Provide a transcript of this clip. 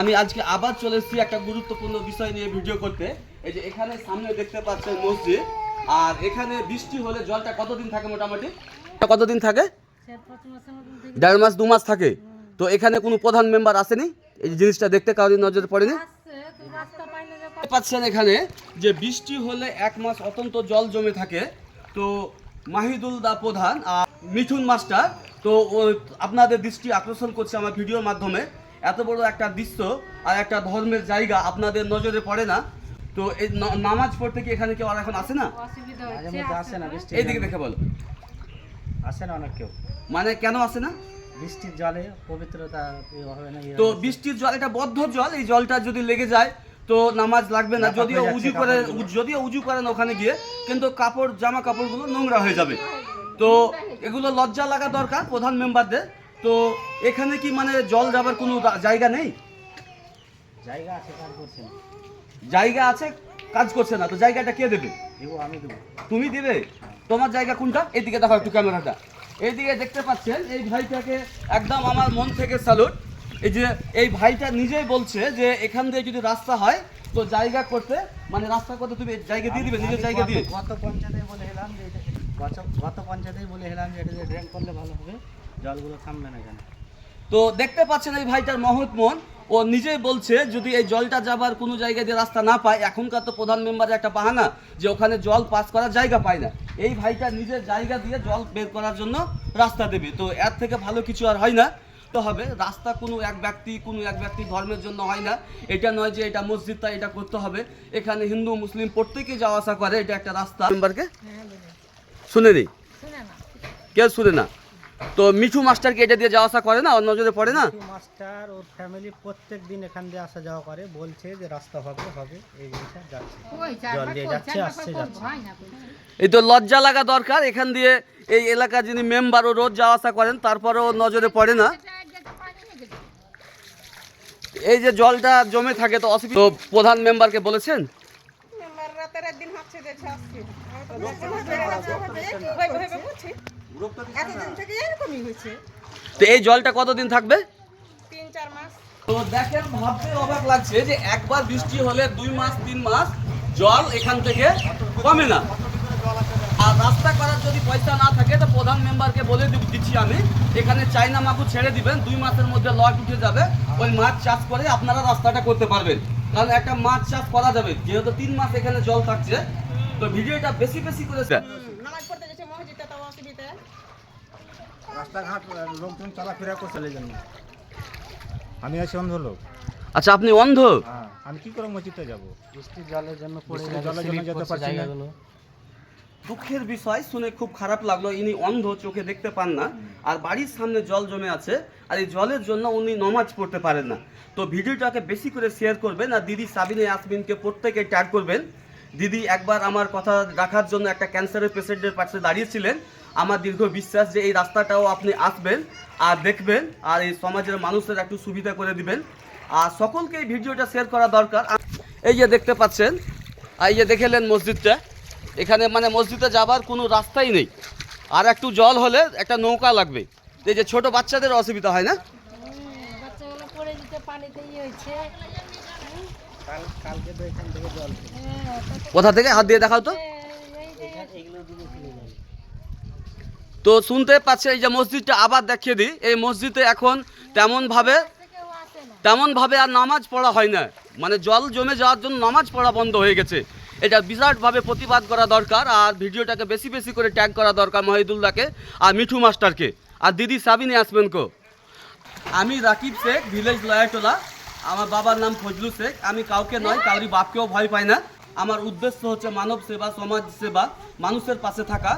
আমি আজকে আবার চলে এসেছি একটা গুরুত্বপূর্ণ বিষয় নিয়ে ভিডিও করতে। এই যে এখানে সামনে দেখতে পাচ্ছেন মসজিদ, আর এখানে বৃষ্টি হলে জলটা কতদিন থাকে মোটামুটি? কতদিন থাকে? 1.5 মাস 2 মাস থাকে। তো এখানে কোনো প্রধান মেম্বার আসেনি এই জিনিসটা দেখতে, কারোর নজরে পড়েনি? পাচ্ছেন এখানে যে বৃষ্টি হলে 1 মাস অত্যন্ত জল জমে থাকে। তো মাহিদুল দা প্রধান আর মিঠুন মাস্টার তো আপনাদের দৃষ্টি আকর্ষণ করছে আমার ভিডিওর মাধ্যমে। এত বড় একটা দৃশ্য আর একটা ধর্মের জায়গা আপনাদের নজরে পড়ে না? তো এই নামাজ পড়তে কি এখানে কেউ আর এখন আসে না? এইদিকে দেখে বলো। আসে না অনেক কেউ। মানে কেন আসে না? বৃষ্টির জলে পবিত্রতা হবে না। তো বৃষ্টির জল এটা বদ্ধ জল, এই জলটা যদি লেগে যায় তো নামাজ লাগবে না। যদিও উজু করেন ওখানে গিয়ে, কিন্তু কাপড় জামা কাপড়গুলো নোংরা হয়ে যাবে। তো এগুলো লজ্জা লাগা দরকার প্রধান মেম্বারদের। তো এখানে কি মানে জল যাবার কোনো জায়গা নেই? জায়গা আছে, কাজ করছে না। জায়গা আছে, কাজ করছে না। তো জায়গাটা কে দেবে? দেবো, আমি দেবো। তুমি দেবে? তোমার জায়গা কোনটা? এইদিকে দেখো একটু ক্যামেরাটা। এইদিকে দেখতে পাচ্ছেন এই ভাইটাকে একদম আমার মন থেকে স্যালুট। এই যে এই ভাইটা নিজেই বলছে যে এখান দিয়ে যদি রাস্তা হয় তো জায়গা করতে, মানে রাস্তা করতে তুমি জায়গা দিয়ে দিবে, নিজের জায়গা দিয়ে। গত পঞ্চায়েতে বলে এলাম যে গত পঞ্চায়েতেই বলে এলাম যে এটা ড্রেন করলে ভালো হবে, জলগুলো থামবে না এখানে। তো দেখতে পাচ্ছেন এই ভাইটার মহৎ মন। ও নিজেই বলছে যদি এই জলটা যাবার কোনো জায়গা দিয়ে রাস্তা না পায়, এখনকার তো প্রধান মেম্বারের একটা বাহানা যে ওখানে জল পাস করার জায়গা পায় না, এই ভাইটা নিজের জায়গা দিয়ে জল বের করার জন্য রাস্তা দেবে। তো এর থেকে ভালো কিছু আর হয় না। তো হবে রাস্তা কোনো এক ব্যক্তি ধর্মের জন্য হয় না। এটা নয় যে এটা মসজিদটা এটা করতে হবে। এখানে হিন্দু মুসলিম প্রত্যেকে যাওয়া আসা করে, এটা একটা রাস্তা। মেম্বারকে শুনে নেই, কেউ শুনে না। তো মিঠু মাস্টার কি এটা দিয়ে যাওয়া আসা করে না? ওর নজরে পড়ে না? মাস্টার ওর ফ্যামিলি প্রত্যেক দিন এখান দিয়ে আসা যাওয়া করে, বলছে যে রাস্তা হবে এই জিনিসটা যাচ্ছে, জল দিয়ে যাচ্ছে আসছে যাচ্ছে। এই তো লজ্জা লাগা দরকার। এখান দিয়ে এই এলাকার যিনি মেম্বার ও রোজ যাওয়া আসা করেন, তারপরেও নজরে পড়ে না। এই যে জলটা জমে থাকে তো অসুবিধা। তো প্রধান মেম্বারকে বলেছেন? তো এই জলটা কতদিন থাকবে? 3-4 মাস। তো দেখেন, ভাবতে অবাক লাগছে যে একবার বৃষ্টি হলে 2 মাস 3 মাস জল এখান থেকে কমে না। আর রাস্তা করার যদি পয়সা না থাকে তো প্রধান মেম্বারকে বলে দিচ্ছি আমি, এখানে চাইনা মাকু ছেড়ে দিবেন, 2 মাসের মধ্যে লট উঠে যাবে। ওই মাছ চাষ করে আপনারা রাস্তাটা করতে পারবেন। কারণ একটা মাছ চাষ করা যাবে, যেহেতু 3 মাস এখানে জল থাকছে। তো ভিডিওটা বেশি করে নামাজ পড়তে গেছে মসজিদে, তাও অসুবিধা। রাস্তাঘাট লোকজন চলাফেরা করছে এই জন্য। আমি আছি অন্ধ লোক। আচ্ছা, আপনি অন্ধ? হ্যাঁ, আমি কি করে মসজিদে যাব? বৃষ্টির জলের জন্য পড়ে যেতে পারছি না। দুঃখের বিষয় শুনে খুব খারাপ লাগলো। ইনি অন্ধ, চোখে দেখতে পান না, আর বাড়ির সামনে জল জমে আছে, আর এই জলের জন্য উনি নামাজ পড়তে পারেন না। তো ভিডিওটাকে বেশি করে শেয়ার করবেন, আর দিদি সাবিনা ইয়াসমিনকে প্রত্যেকে ট্যাগ করবেন। দিদি একবার আমার কথা রাখার জন্য একটা ক্যান্সারের পেশেন্টের পাশে দাঁড়িয়েছিলেন। আমার দীর্ঘ বিশ্বাস যে এই রাস্তাটাও আপনি আসবেন আর দেখবেন, আর এই সমাজের মানুষের একটু সুবিধা করে দিবেন। আর সকলকে এই ভিডিওটা শেয়ার করা দরকার। এই যে দেখতে পাচ্ছেন, এই যে দেখেলেন মসজিদটা, এখানে মানে মসজিদে যাবার কোনো রাস্তাই নেই। আর একটু জল হলে একটা নৌকা লাগবে। এই যে ছোট বাচ্চাদের অসুবিধা হয় না? বাচ্চাগুলো পড়ে যেতে পানিতে হয়েছে। কালকে তো এখান থেকে জল। কোথা থেকে? হাত দিয়ে দেখাও তো। তো শুনতে পাচ্ছে, এই যে মসজিদটা আবার দেখিয়ে দিই। এই মসজিদে এখন তেমনভাবে আর নামাজ পড়া হয় না। মানে জল জমে যাওয়ার জন্য নামাজ পড়া বন্ধ হয়ে গেছে। এটা বিরাটভাবে প্রতিবাদ করা দরকার, আর ভিডিওটাকে বেশি করে ট্যাগ করা দরকার মহিদুল্লাহকে আর মিঠু মাস্টারকে আর দিদি সাবিনা ইয়াসমিনকে। আমি রাকিব শেখ, ভিলেজ লয়াটোলা। আমার বাবার নাম ফজলু শেখ। আমি কাউকে নয়, কাউরি বাপকেও ভয় পাই না। আমার উদ্দেশ্য হচ্ছে মানব সেবা, সমাজ সেবা, মানুষের পাশে থাকা।